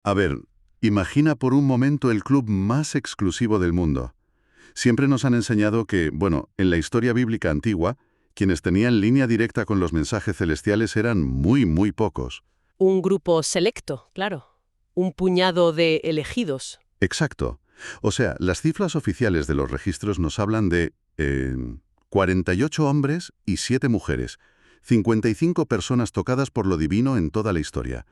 A ver, imagina por un momento el club más exclusivo del mundo. Siempre nos han enseñado que, bueno, en la historia bíblica antigua, quienes tenían línea directa con los mensajes celestiales eran muy, muy pocos. Un grupo selecto, claro. Un puñado de elegidos. Exacto. O sea, las cifras oficiales de los registros nos hablan de 48 hombres y 7 mujeres, 55 personas tocadas por lo divino en toda la historia.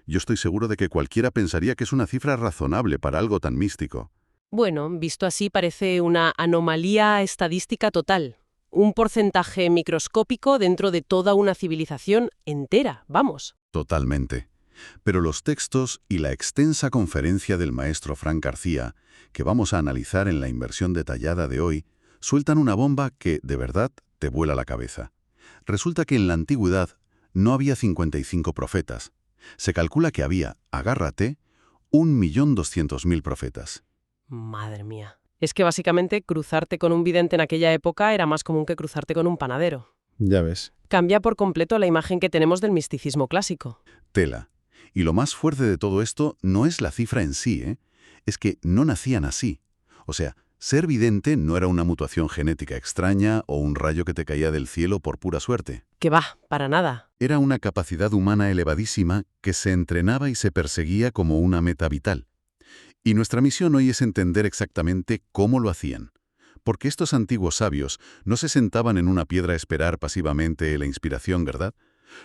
Yo estoy seguro de que cualquiera pensaría que es una cifra razonable para algo tan místico. Bueno, visto así parece una anomalía estadística total. Un porcentaje microscópico dentro de toda una civilización entera, vamos. Totalmente. Pero los textos y la extensa conferencia del maestro Frank García, que vamos a analizar en la inversión detallada de hoy, sueltan una bomba que, de verdad, te vuela la cabeza. Resulta que en la antigüedad no había 55 profetas. Se calcula que había, agárrate, 1.200.000 profetas. Madre mía. Es que básicamente cruzarte con un vidente en aquella época era más común que cruzarte con un panadero. Ya ves. Cambia por completo la imagen que tenemos del misticismo clásico. Tela. Y lo más fuerte de todo esto no es la cifra en sí, ¿eh? Es que no nacían así. O sea, ser vidente no era una mutación genética extraña o un rayo que te caía del cielo por pura suerte. Que va, para nada. Era una capacidad humana elevadísima que se entrenaba y se perseguía como una meta vital. Y nuestra misión hoy es entender exactamente cómo lo hacían. Porque estos antiguos sabios no se sentaban en una piedra a esperar pasivamente la inspiración, ¿verdad?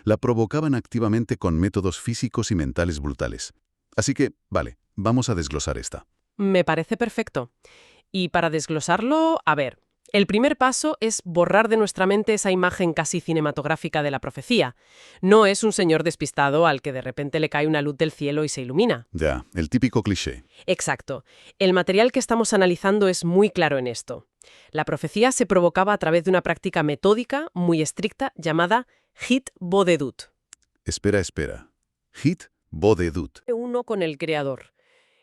La provocaban activamente con métodos físicos y mentales brutales. Así que, vale, vamos a desglosar esta. Me parece perfecto. Y para desglosarlo, a ver, el primer paso es borrar de nuestra mente esa imagen casi cinematográfica de la profecía. No es un señor despistado al que de repente le cae una luz del cielo y se ilumina. Ya, el típico cliché. Exacto. El material que estamos analizando es muy claro en esto. La profecía se provocaba a través de una práctica metódica muy estricta llamada Hit Bodedut. Espera. Hit Bodedut. Uno con el creador.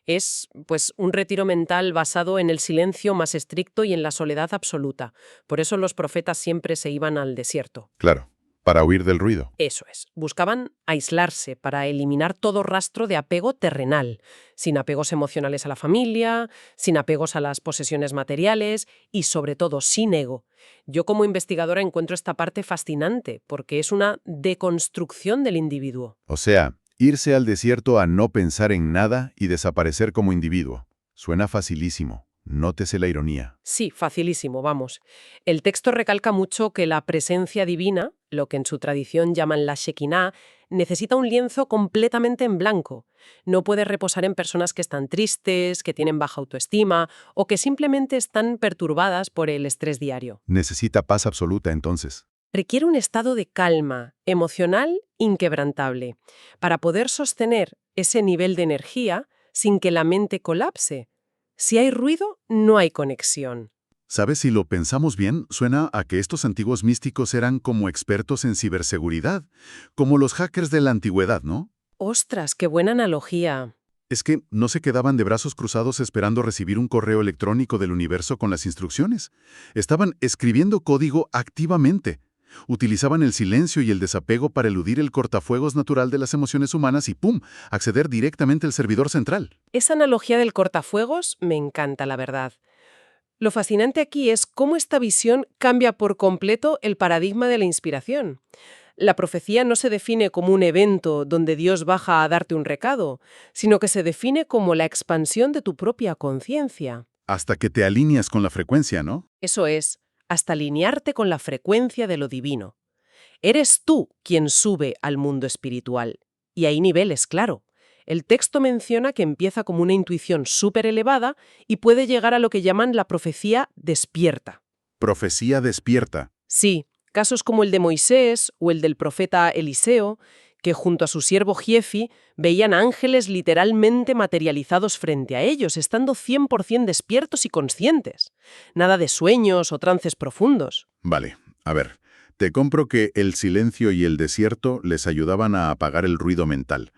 Es, pues, un retiro mental basado en el silencio más estricto y en la soledad absoluta. Por eso los profetas siempre se iban al desierto. Claro, para huir del ruido. Eso es. Buscaban aislarse para eliminar todo rastro de apego terrenal, sin apegos emocionales a la familia, sin apegos a las posesiones materiales y, sobre todo, sin ego. Yo como investigadora encuentro esta parte fascinante porque es una deconstrucción del individuo. O sea, irse al desierto a no pensar en nada y desaparecer como individuo. Suena facilísimo. Nótese la ironía. Sí, facilísimo, vamos. El texto recalca mucho que la presencia divina, lo que en su tradición llaman la Shekinah, necesita un lienzo completamente en blanco. No puede reposar en personas que están tristes, que tienen baja autoestima o que simplemente están perturbadas por el estrés diario. Necesita paz absoluta entonces. Requiere un estado de calma emocional inquebrantable para poder sostener ese nivel de energía sin que la mente colapse. Si hay ruido, no hay conexión. ¿Sabes? Si lo pensamos bien, suena a que estos antiguos místicos eran como expertos en ciberseguridad, como los hackers de la antigüedad, ¿no? ¡Ostras, qué buena analogía! Es que no se quedaban de brazos cruzados esperando recibir un correo electrónico del universo con las instrucciones. Estaban escribiendo código activamente. Utilizaban el silencio y el desapego para eludir el cortafuegos natural de las emociones humanas y ¡pum!, acceder directamente al servidor central. Esa analogía del cortafuegos me encanta, la verdad. Lo fascinante aquí es cómo esta visión cambia por completo el paradigma de la inspiración. La profecía no se define como un evento donde Dios baja a darte un recado, sino que se define como la expansión de tu propia conciencia. Hasta que te alineas con la frecuencia, ¿no? Eso es, hasta alinearte con la frecuencia de lo divino. Eres tú quien sube al mundo espiritual. Y hay niveles, claro. El texto menciona que empieza como una intuición súper elevada y puede llegar a lo que llaman la profecía despierta. Profecía despierta. Sí, casos como el de Moisés o el del profeta Eliseo, que junto a su siervo Jiefi veían ángeles literalmente materializados frente a ellos, estando 100% despiertos y conscientes. Nada de sueños o trances profundos. Vale, a ver, te compro que el silencio y el desierto les ayudaban a apagar el ruido mental.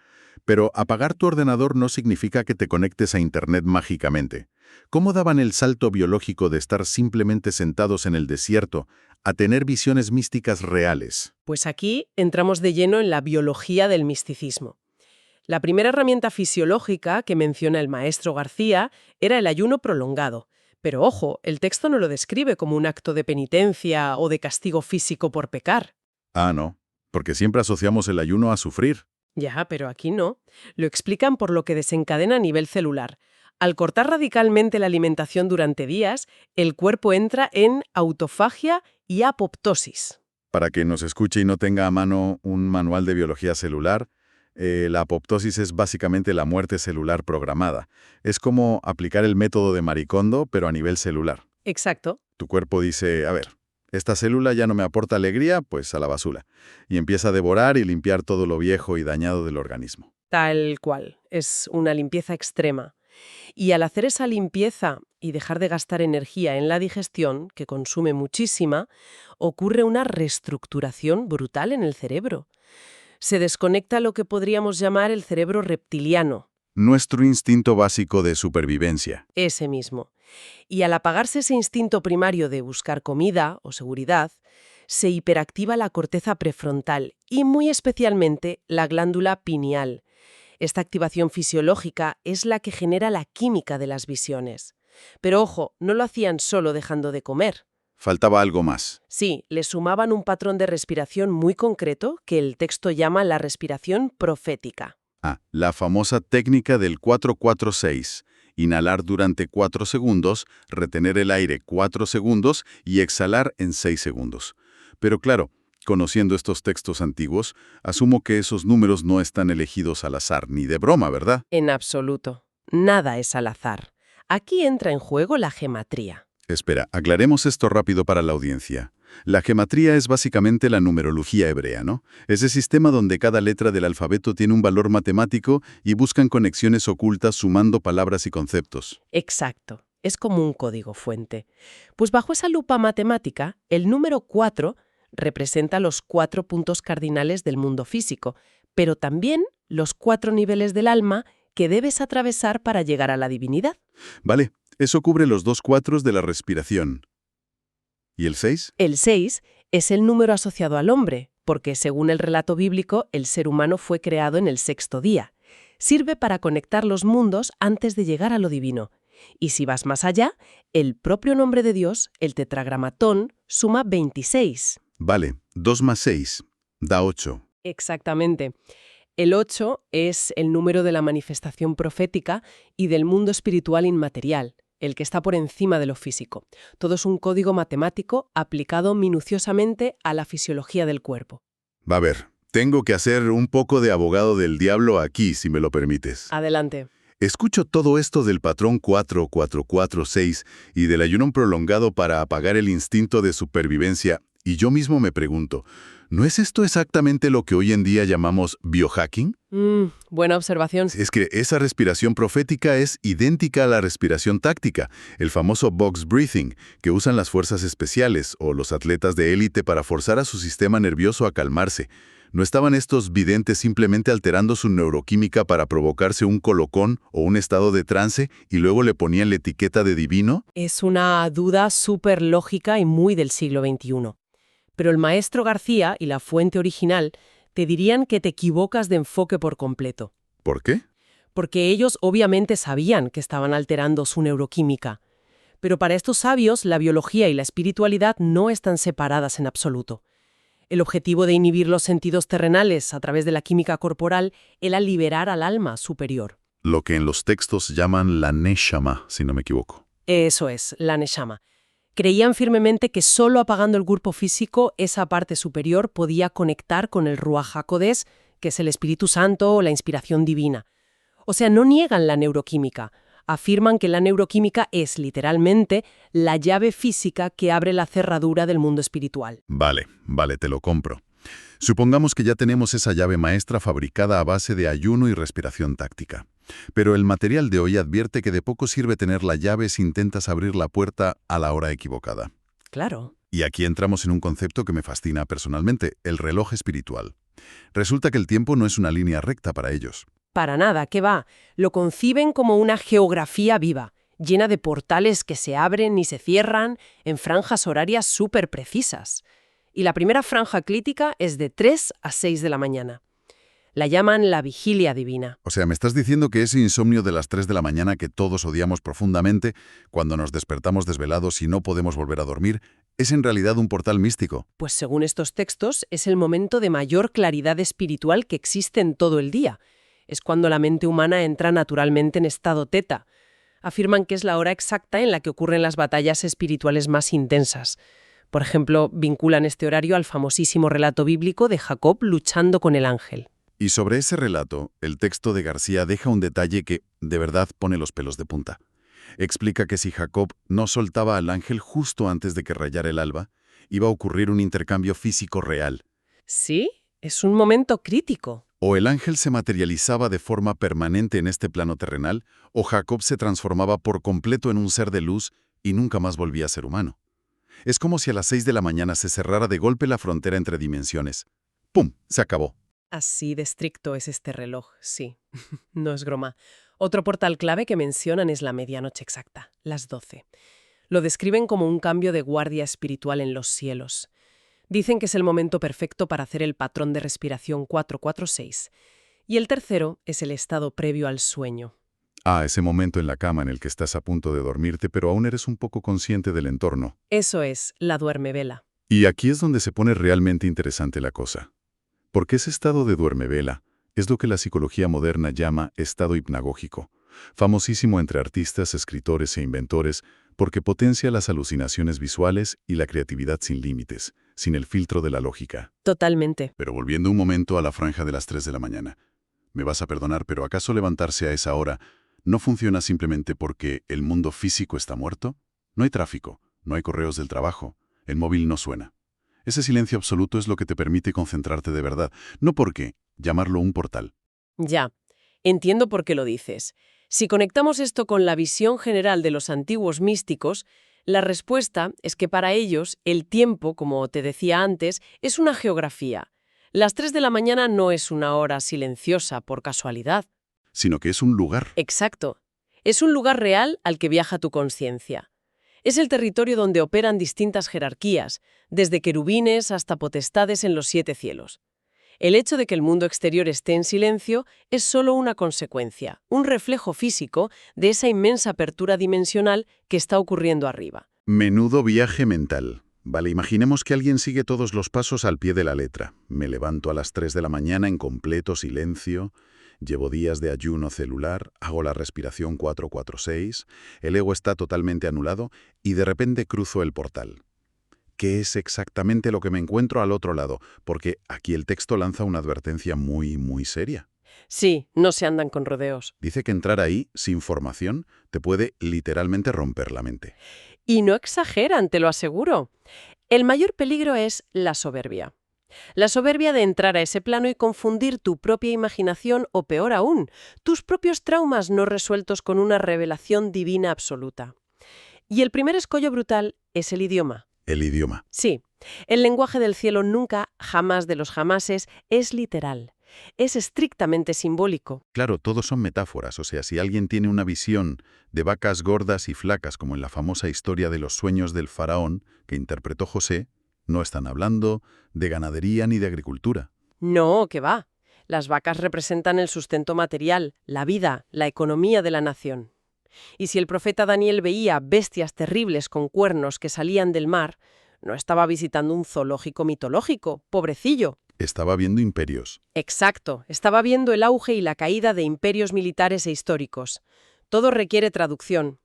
Pero apagar tu ordenador no significa que te conectes a Internet mágicamente. ¿Cómo daban el salto biológico de estar simplemente sentados en el desierto a tener visiones místicas reales? Pues aquí entramos de lleno en la biología del misticismo. La primera herramienta fisiológica que menciona el maestro García era el ayuno prolongado. Pero ojo, el texto no lo describe como un acto de penitencia o de castigo físico por pecar. Ah, no, porque siempre asociamos el ayuno a sufrir. Ya, pero aquí no. Lo explican por lo que desencadena a nivel celular. Al cortar radicalmente la alimentación durante días, el cuerpo entra en autofagia y apoptosis. Para que nos escuche y no tenga a mano un manual de biología celular, la apoptosis es básicamente la muerte celular programada. Es como aplicar el método de Marie Kondo, pero a nivel celular. Exacto. Tu cuerpo dice, a ver, esta célula ya no me aporta alegría, pues a la basura. Y empieza a devorar y limpiar todo lo viejo y dañado del organismo. Tal cual. Es una limpieza extrema. Y al hacer esa limpieza y dejar de gastar energía en la digestión, que consume muchísima, ocurre una reestructuración brutal en el cerebro. Se desconecta lo que podríamos llamar el cerebro reptiliano, Nuestro instinto básico de supervivencia. ese mismo. Y al apagarse ese instinto primario de buscar comida o seguridad, se hiperactiva la corteza prefrontal y muy especialmente la glándula pineal. Esta activación fisiológica es la que genera la química de las visiones. Pero ojo, no lo hacían solo dejando de comer. Faltaba algo más. Sí, le sumaban un patrón de respiración muy concreto que el texto llama la respiración profética. Ah, la famosa técnica del 4-4-6. Inhalar durante 4 segundos, retener el aire 4 segundos y exhalar en 6 segundos. Pero claro, conociendo estos textos antiguos, asumo que esos números no están elegidos al azar, ni de broma, ¿verdad? En absoluto. Nada es al azar. Aquí entra en juego la gematría. Espera, aclaremos esto rápido para la audiencia. La gematría es básicamente la numerología hebrea, ¿no? Ese sistema donde cada letra del alfabeto tiene un valor matemático y buscan conexiones ocultas sumando palabras y conceptos. Exacto. Es como un código fuente. Pues bajo esa lupa matemática, el número 4 representa los 4 puntos cardinales del mundo físico, pero también los 4 niveles del alma que debes atravesar para llegar a la divinidad. Vale, eso cubre los 2 cuatros de la respiración. ¿Y el 6? El 6 es el número asociado al hombre, porque según el relato bíblico, el ser humano fue creado en el 6º día. Sirve para conectar los mundos antes de llegar a lo divino. Y si vas más allá, el propio nombre de Dios, el tetragramatón, suma 26. Vale, 2 más 6 da 8. Exactamente. El 8 es el número de la manifestación profética y del mundo espiritual inmaterial, el que está por encima de lo físico. Todo es un código matemático aplicado minuciosamente a la fisiología del cuerpo. Va a ver, tengo que hacer un poco de abogado del diablo aquí, si me lo permites. Adelante. Escucho todo esto del patrón 4-4-4-6 y del ayuno prolongado para apagar el instinto de supervivencia, y yo mismo me pregunto, ¿no es esto exactamente lo que hoy en día llamamos biohacking? Buena observación. Es que esa respiración profética es idéntica a la respiración táctica, el famoso box breathing, que usan las fuerzas especiales o los atletas de élite para forzar a su sistema nervioso a calmarse. ¿No estaban estos videntes simplemente alterando su neuroquímica para provocarse un colocón o un estado de trance y luego le ponían la etiqueta de divino? Es una duda súper lógica y muy del siglo XXI. Pero el maestro García y la fuente original te dirían que te equivocas de enfoque por completo. ¿Por qué? Porque ellos obviamente sabían que estaban alterando su neuroquímica. Pero para estos sabios, la biología y la espiritualidad no están separadas en absoluto. El objetivo de inhibir los sentidos terrenales a través de la química corporal era liberar al alma superior. Lo que en los textos llaman la neshama, si no me equivoco. Eso es, la neshama. Creían firmemente que solo apagando el cuerpo físico, esa parte superior podía conectar con el Ruach HaKodesh, que es el Espíritu Santo o la inspiración divina. O sea, no niegan la neuroquímica. Afirman que la neuroquímica es, literalmente, la llave física que abre la cerradura del mundo espiritual. Vale, te lo compro. Supongamos que ya tenemos esa llave maestra fabricada a base de ayuno y respiración táctica. Pero el material de hoy advierte que de poco sirve tener la llave si intentas abrir la puerta a la hora equivocada. Claro. Y aquí entramos en un concepto que me fascina personalmente, el reloj espiritual. Resulta que el tiempo no es una línea recta para ellos. Para nada, ¿qué va? Lo conciben como una geografía viva, llena de portales que se abren y se cierran en franjas horarias súper precisas. Y la primera franja crítica es de 3 a 6 de la mañana. La llaman la vigilia divina. O sea, me estás diciendo que ese insomnio de las 3 de la mañana que todos odiamos profundamente, cuando nos despertamos desvelados y no podemos volver a dormir, es en realidad un portal místico. Pues según estos textos, es el momento de mayor claridad espiritual que existe en todo el día. Es cuando la mente humana entra naturalmente en estado teta. Afirman que es la hora exacta en la que ocurren las batallas espirituales más intensas. Por ejemplo, vinculan este horario al famosísimo relato bíblico de Jacob luchando con el ángel. Y sobre ese relato, el texto de García deja un detalle que, de verdad, pone los pelos de punta. Explica que si Jacob no soltaba al ángel justo antes de que rayara el alba, iba a ocurrir un intercambio físico real. Sí, es un momento crítico. O el ángel se materializaba de forma permanente en este plano terrenal, o Jacob se transformaba por completo en un ser de luz y nunca más volvía a ser humano. Es como si a las 6 de la mañana se cerrara de golpe la frontera entre dimensiones. ¡Pum! Se acabó. Así de estricto es este reloj, sí. No es broma. Otro portal clave que mencionan es la medianoche exacta, las 12. Lo describen como un cambio de guardia espiritual en los cielos. Dicen que es el momento perfecto para hacer el patrón de respiración 4-4-6. Y el tercero es el estado previo al sueño. Ah, ese momento en la cama en el que estás a punto de dormirte, pero aún eres un poco consciente del entorno. Eso es la duermevela. Y aquí es donde se pone realmente interesante la cosa. Porque ese estado de duermevela es lo que la psicología moderna llama estado hipnagógico, famosísimo entre artistas, escritores e inventores, porque potencia las alucinaciones visuales y la creatividad sin límites, sin el filtro de la lógica. Totalmente. Pero volviendo un momento a la franja de las 3 de la mañana. Me vas a perdonar, pero ¿acaso levantarse a esa hora no funciona simplemente porque el mundo físico está muerto? No hay tráfico, no hay correos del trabajo, el móvil no suena. Ese silencio absoluto es lo que te permite concentrarte de verdad, no porque llamarlo un portal. Ya, entiendo por qué lo dices. Si conectamos esto con la visión general de los antiguos místicos, la respuesta es que para ellos el tiempo, como te decía antes, es una geografía. Las 3 de la mañana no es una hora silenciosa por casualidad. Sino que es un lugar. Exacto. Es un lugar real al que viaja tu conciencia. Es el territorio donde operan distintas jerarquías, desde querubines hasta potestades en los 7 cielos. El hecho de que el mundo exterior esté en silencio es solo una consecuencia, un reflejo físico de esa inmensa apertura dimensional que está ocurriendo arriba. Menudo viaje mental. Vale, imaginemos que alguien sigue todos los pasos al pie de la letra. Me levanto a las 3 de la mañana en completo silencio, llevo días de ayuno celular, hago la respiración 4-4-6, el ego está totalmente anulado y de repente cruzo el portal. ¿Qué es exactamente lo que me encuentro al otro lado? Porque aquí el texto lanza una advertencia muy seria. Sí, no se andan con rodeos. Dice que entrar ahí, sin formación, te puede literalmente romper la mente. Y no exageran, te lo aseguro. El mayor peligro es la soberbia. La soberbia de entrar a ese plano y confundir tu propia imaginación o, peor aún, tus propios traumas no resueltos con una revelación divina absoluta. Y el primer escollo brutal es el idioma. El idioma. Sí, el lenguaje del cielo nunca, jamás de los jamases, es literal. Es estrictamente simbólico. Claro, todos son metáforas, o sea, si alguien tiene una visión de vacas gordas y flacas, como en la famosa historia de los sueños del faraón que interpretó José, no están hablando de ganadería ni de agricultura. No, que va. Las vacas representan el sustento material, la vida, la economía de la nación. Y si el profeta Daniel veía bestias terribles con cuernos que salían del mar, no estaba visitando un zoológico mitológico, pobrecillo. Estaba viendo imperios. Exacto, estaba viendo el auge y la caída de imperios militares e históricos. Todo requiere traducción.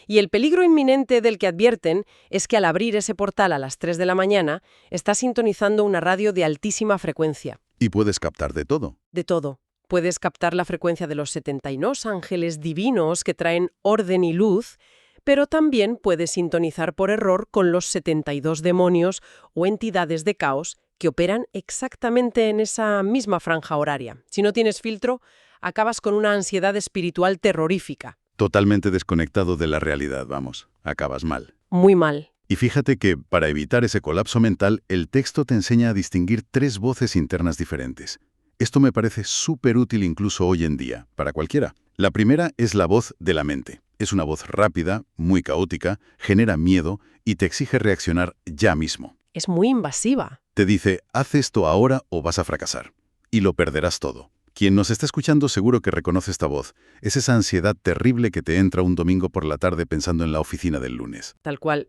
Y el peligro inminente del que advierten es que al abrir ese portal a las 3 de la mañana, está sintonizando una radio de altísima frecuencia. Y puedes captar de todo. De todo. Puedes captar la frecuencia de los 72 ángeles divinos que traen orden y luz, pero también puedes sintonizar por error con los 72 demonios o entidades de caos que operan exactamente en esa misma franja horaria. Si no tienes filtro, acabas con una ansiedad espiritual terrorífica. Totalmente desconectado de la realidad, vamos. Acabas mal. Muy mal. Y fíjate que, para evitar ese colapso mental, el texto te enseña a distinguir 3 voces internas diferentes. Esto me parece súper útil incluso hoy en día, para cualquiera. La primera es la voz de la mente. Es una voz rápida, muy caótica, genera miedo y te exige reaccionar ya mismo. Es muy invasiva. Te dice, haz esto ahora o vas a fracasar. y lo perderás todo. Quien nos está escuchando seguro que reconoce esta voz. Es esa ansiedad terrible que te entra un domingo por la tarde pensando en la oficina del lunes. Tal cual.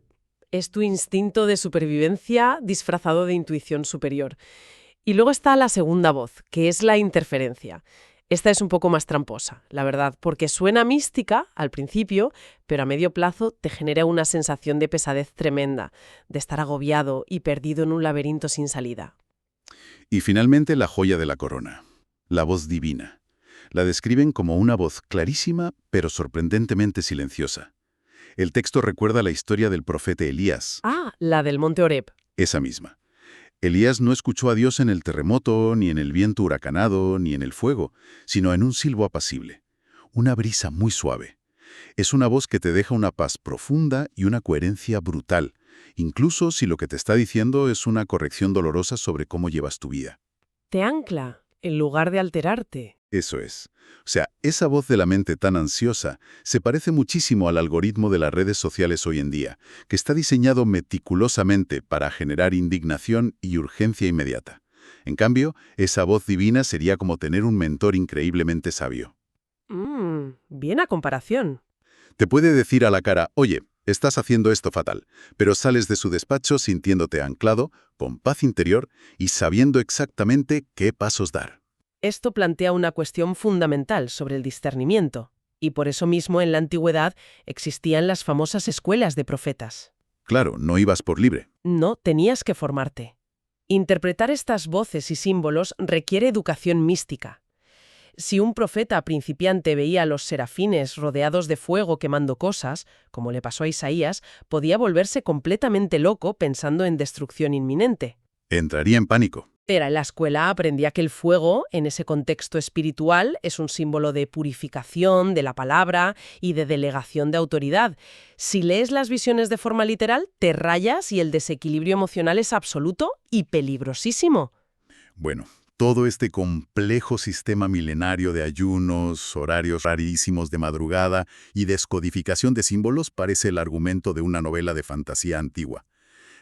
Es tu instinto de supervivencia disfrazado de intuición superior. Y luego está la segunda voz, que es la interferencia. Esta es un poco más tramposa, la verdad, porque suena mística al principio, pero a medio plazo te genera una sensación de pesadez tremenda, de estar agobiado y perdido en un laberinto sin salida. Y finalmente la joya de la corona, la voz divina. La describen como una voz clarísima, pero sorprendentemente silenciosa. El texto recuerda la historia del profeta Elías. Ah, la del Monte Oreb. Esa misma. Elías no escuchó a Dios en el terremoto, ni en el viento huracanado, ni en el fuego, sino en un silbo apacible. Una brisa muy suave. Es una voz que te deja una paz profunda y una coherencia brutal, incluso si lo que te está diciendo es una corrección dolorosa sobre cómo llevas tu vida. Te ancla, en lugar de alterarte. Eso es. O sea, esa voz de la mente tan ansiosa se parece muchísimo al algoritmo de las redes sociales hoy en día, que está diseñado meticulosamente para generar indignación y urgencia inmediata. En cambio, esa voz divina sería como tener un mentor increíblemente sabio. Bien a comparación. Te puede decir a la cara, oye, estás haciendo esto fatal, pero sales de su despacho sintiéndote anclado, con paz interior y sabiendo exactamente qué pasos dar. Esto plantea una cuestión fundamental sobre el discernimiento, y por eso mismo en la antigüedad existían las famosas escuelas de profetas. Claro, no ibas por libre. No, tenías que formarte. Interpretar estas voces y símbolos requiere educación mística. Si un profeta principiante veía a los serafines rodeados de fuego quemando cosas, como le pasó a Isaías, podía volverse completamente loco pensando en destrucción inminente. Entraría en pánico. Pero en la escuela aprendía que el fuego, en ese contexto espiritual, es un símbolo de purificación de la palabra y de delegación de autoridad. Si lees las visiones de forma literal, te rayas y el desequilibrio emocional es absoluto y peligrosísimo. Bueno, todo este complejo sistema milenario de ayunos, horarios rarísimos de madrugada y descodificación de símbolos parece el argumento de una novela de fantasía antigua.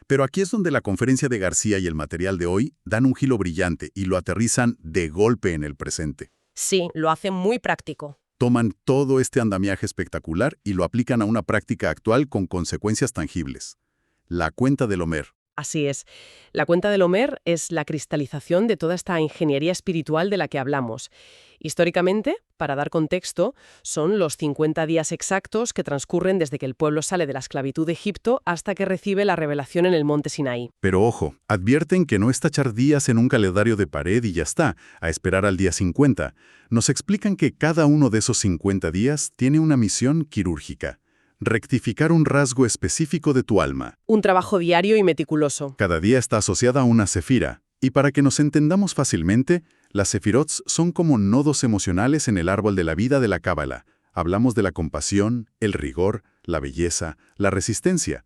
Pero aquí es donde la conferencia de García y el material de hoy dan un giro brillante y lo aterrizan de golpe en el presente. Sí, lo hacen muy práctico. Toman todo este andamiaje espectacular y lo aplican a una práctica actual con consecuencias tangibles. La cuenta del Homer. Así es. La cuenta del Homer es la cristalización de toda esta ingeniería espiritual de la que hablamos. Históricamente, para dar contexto, son los 50 días exactos que transcurren desde que el pueblo sale de la esclavitud de Egipto hasta que recibe la revelación en el monte Sinaí. Pero ojo, advierten que no es tachar días en un calendario de pared y ya está, a esperar al día 50. Nos explican que cada uno de esos 50 días tiene una misión quirúrgica. Rectificar un rasgo específico de tu alma. Un trabajo diario y meticuloso. Cada día está asociada a una sefira, y para que nos entendamos fácilmente, las sefirots son como nodos emocionales en el árbol de la vida de la Cábala. Hablamos de la compasión, el rigor, la belleza, la resistencia.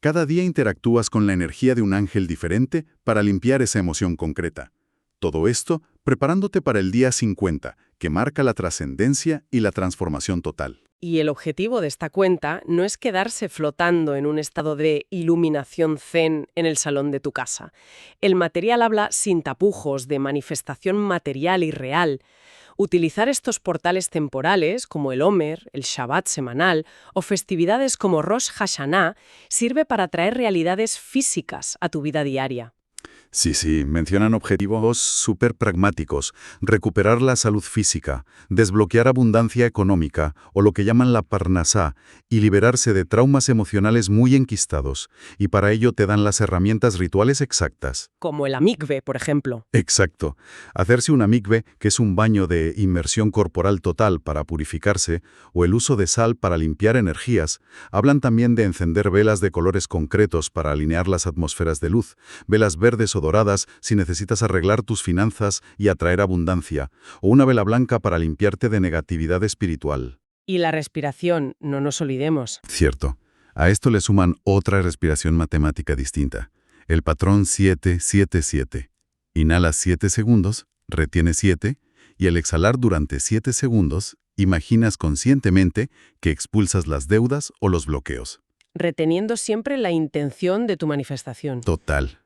Cada día interactúas con la energía de un ángel diferente para limpiar esa emoción concreta. Todo esto preparándote para el día 50, que marca la trascendencia y la transformación total. Y el objetivo de esta cuenta no es quedarse flotando en un estado de iluminación zen en el salón de tu casa. El material habla sin tapujos de manifestación material y real. Utilizar estos portales temporales, como el Homer, el Shabbat semanal o festividades como Rosh Hashanah, sirve para traer realidades físicas a tu vida diaria. Sí, mencionan objetivos súper pragmáticos, recuperar la salud física, desbloquear abundancia económica, o lo que llaman la parnasá, y liberarse de traumas emocionales muy enquistados, y para ello te dan las herramientas rituales exactas. Como el amigve, por ejemplo. Exacto. Hacerse un amigve, que es un baño de inmersión corporal total para purificarse, o el uso de sal para limpiar energías, hablan también de encender velas de colores concretos para alinear las atmósferas de luz, velas verdes o doradas si necesitas arreglar tus finanzas y atraer abundancia, o una vela blanca para limpiarte de negatividad espiritual. Y la respiración, no nos olvidemos. Cierto. A esto le suman otra respiración matemática distinta. El patrón 7-7-7. Inhalas 7 segundos, retienes 7, y al exhalar durante 7 segundos, imaginas conscientemente que expulsas las deudas o los bloqueos. Reteniendo siempre la intención de tu manifestación. Total.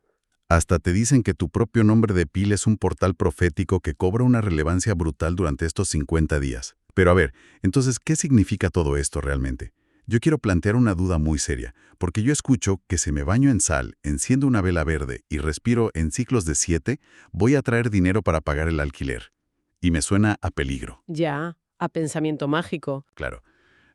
Hasta te dicen que tu propio nombre de pila es un portal profético que cobra una relevancia brutal durante estos 50 días. Pero a ver, entonces, ¿qué significa todo esto realmente? Yo quiero plantear una duda muy seria, porque yo escucho que si me baño en sal, enciendo una vela verde y respiro en ciclos de 7, voy a traer dinero para pagar el alquiler. Y me suena a peligro. Ya, a pensamiento mágico. Claro,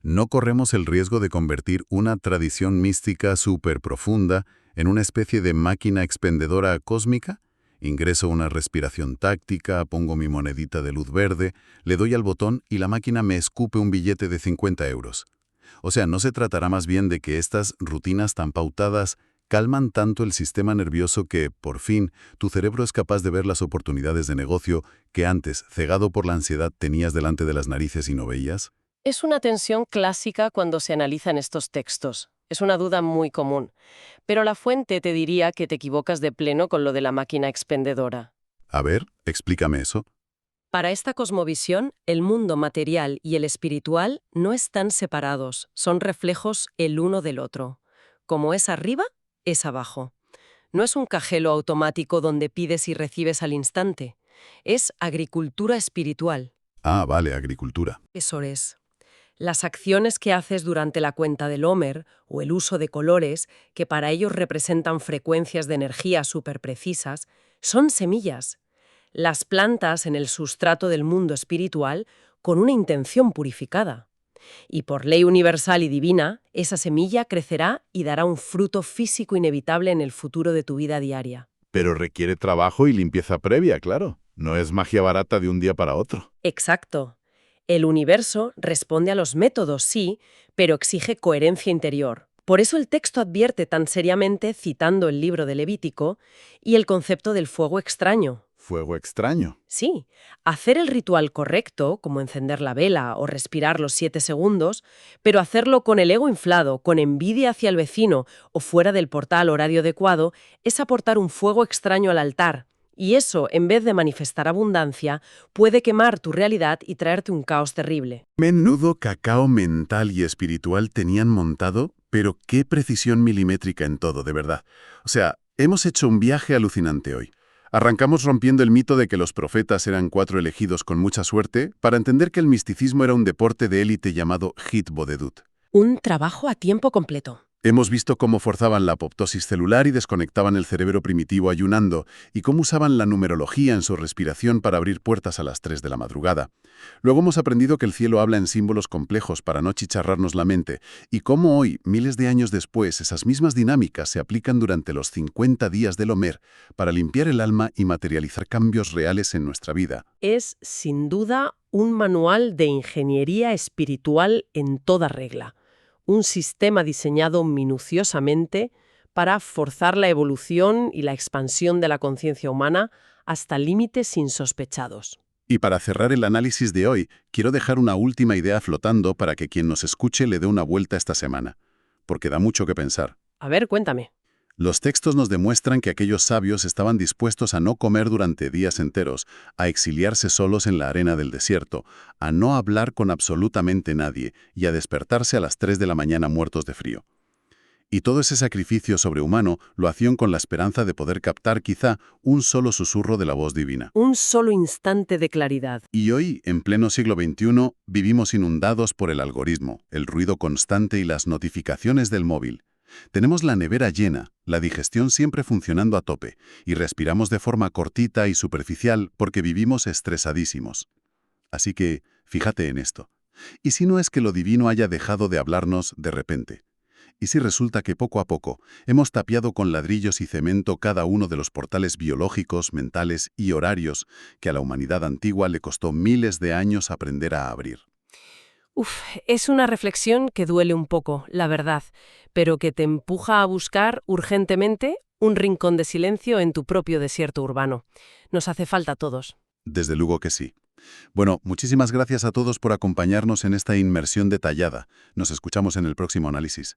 no corremos el riesgo de convertir una tradición mística súper profunda en una especie de máquina expendedora cósmica. Ingreso una respiración táctica, pongo mi monedita de luz verde, le doy al botón y la máquina me escupe un billete de 50 euros. O sea, ¿no se tratará más bien de que estas rutinas tan pautadas calman tanto el sistema nervioso que, por fin, tu cerebro es capaz de ver las oportunidades de negocio que antes, cegado por la ansiedad, tenías delante de las narices y no veías? Es una tensión clásica cuando se analizan estos textos. Es una duda muy común. Pero la fuente te diría que te equivocas de pleno con lo de la máquina expendedora. A ver, explícame eso. Para esta cosmovisión, el mundo material y el espiritual no están separados, son reflejos el uno del otro. Como es arriba, es abajo. No es un cajero automático donde pides y recibes al instante. Es agricultura espiritual. Ah, vale, agricultura. Eso es. Las acciones que haces durante la cuenta del Homer o el uso de colores, que para ellos representan frecuencias de energía superprecisas, son semillas. Las plantas en el sustrato del mundo espiritual con una intención purificada. Y por ley universal y divina, esa semilla crecerá y dará un fruto físico inevitable en el futuro de tu vida diaria. Pero requiere trabajo y limpieza previa, claro. No es magia barata de un día para otro. Exacto. El universo responde a los métodos, sí, pero exige coherencia interior. Por eso el texto advierte tan seriamente, citando el libro de Levítico, y el concepto del fuego extraño. Fuego extraño. Sí, hacer el ritual correcto, como encender la vela o respirar los 7 segundos, pero hacerlo con el ego inflado, con envidia hacia el vecino o fuera del portal horario adecuado, es aportar un fuego extraño al altar. Y eso, en vez de manifestar abundancia, puede quemar tu realidad y traerte un caos terrible. Menudo cacao mental y espiritual tenían montado, pero qué precisión milimétrica en todo, de verdad. O sea, hemos hecho un viaje alucinante hoy. Arrancamos rompiendo el mito de que los profetas eran 4 elegidos con mucha suerte para entender que el misticismo era un deporte de élite llamado Hitbodedut. Un trabajo a tiempo completo. Hemos visto cómo forzaban la apoptosis celular y desconectaban el cerebro primitivo ayunando, y cómo usaban la numerología en su respiración para abrir puertas a las 3 de la madrugada. Luego hemos aprendido que el cielo habla en símbolos complejos para no chicharrarnos la mente, y cómo hoy, miles de años después, esas mismas dinámicas se aplican durante los 50 días del Homer para limpiar el alma y materializar cambios reales en nuestra vida. Es, sin duda, un manual de ingeniería espiritual en toda regla. Un sistema diseñado minuciosamente para forzar la evolución y la expansión de la conciencia humana hasta límites insospechados. Y para cerrar el análisis de hoy, quiero dejar una última idea flotando para que quien nos escuche le dé una vuelta esta semana, porque da mucho que pensar. A ver, cuéntame. Los textos nos demuestran que aquellos sabios estaban dispuestos a no comer durante días enteros, a exiliarse solos en la arena del desierto, a no hablar con absolutamente nadie y a despertarse a las 3 de la mañana muertos de frío. Y todo ese sacrificio sobrehumano lo hacían con la esperanza de poder captar quizá un solo susurro de la voz divina. Un solo instante de claridad. Y hoy, en pleno siglo XXI, vivimos inundados por el algoritmo, el ruido constante y las notificaciones del móvil. Tenemos la nevera llena, la digestión siempre funcionando a tope, y respiramos de forma cortita y superficial porque vivimos estresadísimos. Así que, fíjate en esto. ¿Y si no es que lo divino haya dejado de hablarnos de repente? ¿Y si resulta que poco a poco hemos tapiado con ladrillos y cemento cada uno de los portales biológicos, mentales y horarios que a la humanidad antigua le costó miles de años aprender a abrir? Es una reflexión que duele un poco, la verdad, pero que te empuja a buscar urgentemente un rincón de silencio en tu propio desierto urbano. Nos hace falta a todos. Desde luego que sí. Bueno, muchísimas gracias a todos por acompañarnos en esta inmersión detallada. Nos escuchamos en el próximo análisis.